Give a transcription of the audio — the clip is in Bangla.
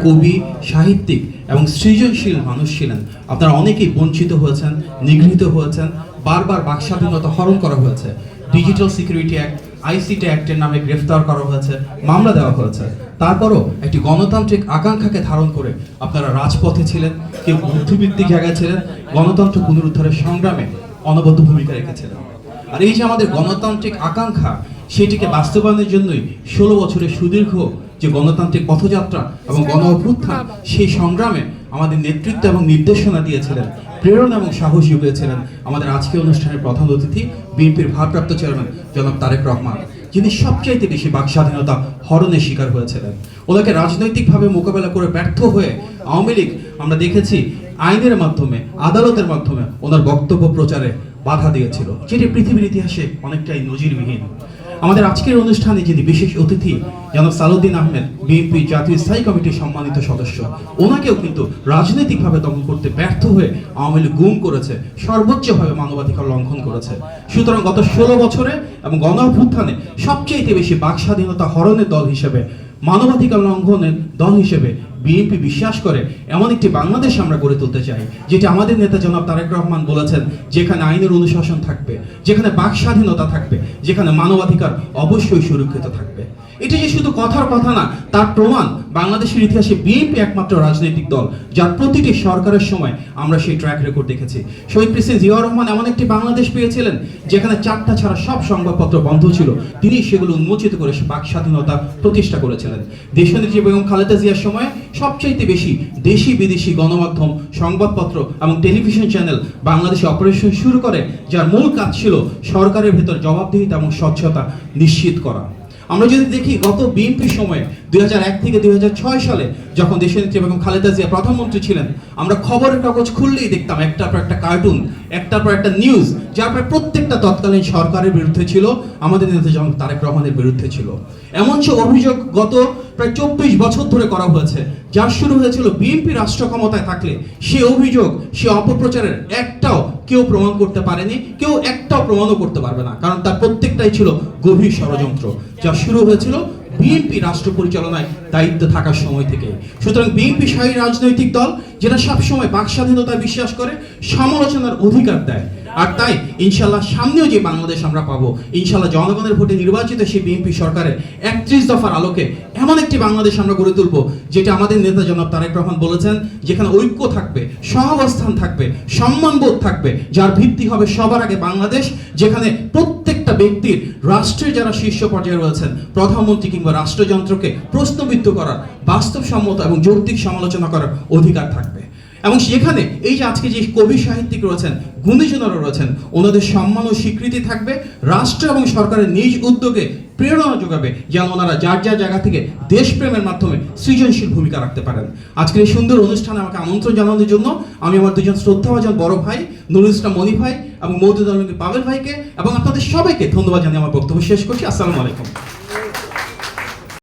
কবি, সাহিত্যিক এবং সৃজনশীল মানুষ ছিলেন। আপনারা অনেকেই বঞ্চিত হয়েছেন, নিগৃহীত হয়েছেন, বারবার বাকস্বাধীনতা হরণ করা হয়েছে। ডিজিটাল সিকিউরিটি অ্যাক্ট, আইসিটি অ্যাক্টের নামে গ্রেফতার করা হয়েছে, মামলা দেওয়া হয়েছে। তারপরও একটি গণতান্ত্রিক আকাঙ্ক্ষাকে ধারণ করে আপনারা রাজপথে ছিলেন, কেউ বুদ্ধিবৃত্তিক জায়গায় ছিলেন, গণতন্ত্র পুনরুদ্ধারের সংগ্রামে অনবদ্য ভূমিকা রেখেছিলেন। আর এই যে আমাদের গণতান্ত্রিক আকাঙ্ক্ষা, সেটিকে বাস্তবায়নের জন্যই 16 বছরের সুদীর্ঘ যে গণতান্ত্রিক পথযাত্রা এবং গণ অভ্যুত্থান, সেই সংগ্রামে আমাদের নেতৃত্ব এবং নির্দেশনা দিয়েছিলেন, প্রেরণা এবং সাহস জুগিয়েছিলেন আমাদের আজকের অনুষ্ঠানের প্রধান অতিথি, বিএনপির ভারপ্রাপ্ত চেয়ারম্যান জনাব তারেক রহমান, যিনি সবচাইতে বেশি বাকস্বাধীনতা হরণের শিকার হয়েছিলেন। ওনাকে রাজনৈতিকভাবে মোকাবেলা করে ব্যর্থ হয়ে আওয়ামী লীগ আমরা দেখেছি আইনের মাধ্যমে, আদালতের মাধ্যমে ওনার বক্তব্য প্রচারে বাধা দিয়েছিল, যেটি পৃথিবীর ইতিহাসে অনেকটাই নজিরবিহীন। আমাদের আজকের অনুষ্ঠানে যিনি বিশেষ অতিথি জনাব সালাউদ্দিন আহমেদ, বিএনপি জাতীয় স্থায়ী কমিটির সম্মানিত সদস্য, ওনাকেও কিন্তু রাজনৈতিকভাবে দমন করতে ব্যর্থ হয়ে আওয়ামী লীগ গুম করেছে, সর্বোচ্চভাবে মানবাধিকার লঙ্ঘন করেছে। সুতরাং গত 16 বছরে এবং গণ অভ্যুত্থানে সবচেয়ে বেশি বাকস্বাধীনতা হরণের দল হিসেবে, মানবাধিকার লঙ্ঘনের দল হিসেবে বিএনপি বিশ্বাস করে এমন একটি বাংলাদেশ আমরা গড়ে তুলতে চাই, যেটি আমাদের নেতা জনাব তারেক রহমান বলেছেন, যেখানে আইনের অনুশাসন থাকবে, যেখানে বাক স্বাধীনতা থাকবে, যেখানে মানবাধিকার অবশ্যই সুরক্ষিত থাকবে। এটি যে শুধু কথার কথা না, তার প্রমাণ বাংলাদেশের ইতিহাসে বিএনপি একমাত্র রাজনৈতিক দল যার প্রতিটি সরকারের সময় আমরা সেই ট্র্যাক রেকর্ড দেখেছি। শহীদ প্রেসিডেন্ট জিয়াউর রহমান এমন একটি বাংলাদেশ পেয়েছিলেন যেখানে 4টা ছাড়া সব সংবাদপত্র বন্ধ ছিল, তিনি সেগুলো উন্মোচিত করে বাক স্বাধীনতা প্রতিষ্ঠা করেছিলেন। দেশনেত্রী বেগম খালেদা জিয়ার সময় সবচাইতে বেশি দেশি বিদেশি গণমাধ্যম, সংবাদপত্র এবং টেলিভিশন চ্যানেল বাংলাদেশে অপারেশন শুরু করে, যার মূল কাজ ছিল সরকারের ভেতর জবাবদিহিতা এবং স্বচ্ছতা নিশ্চিত করা। আমরা যদি দেখি গত বিএনপির সময়ে 2001 থেকে 2006 সালে যখন দেশনেত্রী বেগম খালেদা জিয়া প্রধানমন্ত্রী ছিলেন, আমরা খবরের কাগজ খুললেই দেখতাম একটার পর একটা কার্টুন, একটার পর একটা নিউজ, যার প্রায় প্রত্যেকটা তৎকালীন সরকারের বিরুদ্ধে ছিল, আমাদের নেতা জনাব তারেক রহমানের বিরুদ্ধে ছিল। এমন সব অভিযোগ গত প্রায় 24 বছর ধরে করা হয়েছে, যার শুরু হয়েছিল বিএনপি রাষ্ট্র ক্ষমতায় থাকলে। সে অভিযোগ, সে অপপ্রচারের একটাও কেউ প্রমাণ করতে পারেনি, কেউ একটাও প্রমাণও করতে পারবে না, কারণ তার প্রত্যেকটাই ছিল গভীর ষড়যন্ত্র, যা শুরু হয়েছিল বিএনপি রাষ্ট্র পরিচালনায় দায়িত্ব থাকার সময় থেকে। সুতরাং বিএনপি শাহী রাজনৈতিক দল, যেটা সবসময় বাক স্বাধীনতায় বিশ্বাস করে, সমালোচনার অধিকার দেয়। আর তাই ইনশাল্লাহ সামনেও যে বাংলাদেশ আমরা পাবো, ইনশাল্লাহ জনগণের ভোটে নির্বাচিত সেই বিএনপি সরকারের 31 দফার আলোকে এমন একটি বাংলাদেশ আমরা গড়ে তুলবো, যেটা আমাদের নেতা জনাব তারেক রহমান বলেছেন, যেখানে ঐক্য থাকবে, সহাবস্থান থাকবে, সম্মানবোধ থাকবে, যার ভিত্তি হবে সবার আগে বাংলাদেশ, যেখানে প্রত্যেকটা ব্যক্তির রাষ্ট্রের যারা শীর্ষ পর্যায়ে রয়েছেন, প্রধানমন্ত্রী কিংবা রাষ্ট্রযন্ত্রকে প্রশ্নবিদ্ধ করার, বাস্তবসম্মত এবং যৌক্তিক সমালোচনা করার অধিকার থাকবে। এবং সেখানে এই যে আজকে যে কবি সাহিত্যিক রয়েছেন, গুণীজনেরা রয়েছেন, ওনাদের সম্মান ও স্বীকৃতি থাকবে, রাষ্ট্র এবং সরকারের নিজ উদ্যোগে প্রেরণা যোগাবে, যেন ওনারা যার যার জায়গা থেকে দেশপ্রেমের মাধ্যমে সৃজনশীল ভূমিকা রাখতে পারেন। আজকের এই সুন্দর অনুষ্ঠানে আমাকে আমন্ত্রণ জানানোর জন্য আমি আমার দুজন শ্রদ্ধাভাজন বড় ভাই নুরুল ইসলাম মনি ভাই এবং মওদুদ আলম পাবেল ভাইকে এবং আপনাদের সবাইকে ধন্যবাদ জানিয়ে আমার বক্তব্য শেষ করছি। আসসালামু আলাইকুম।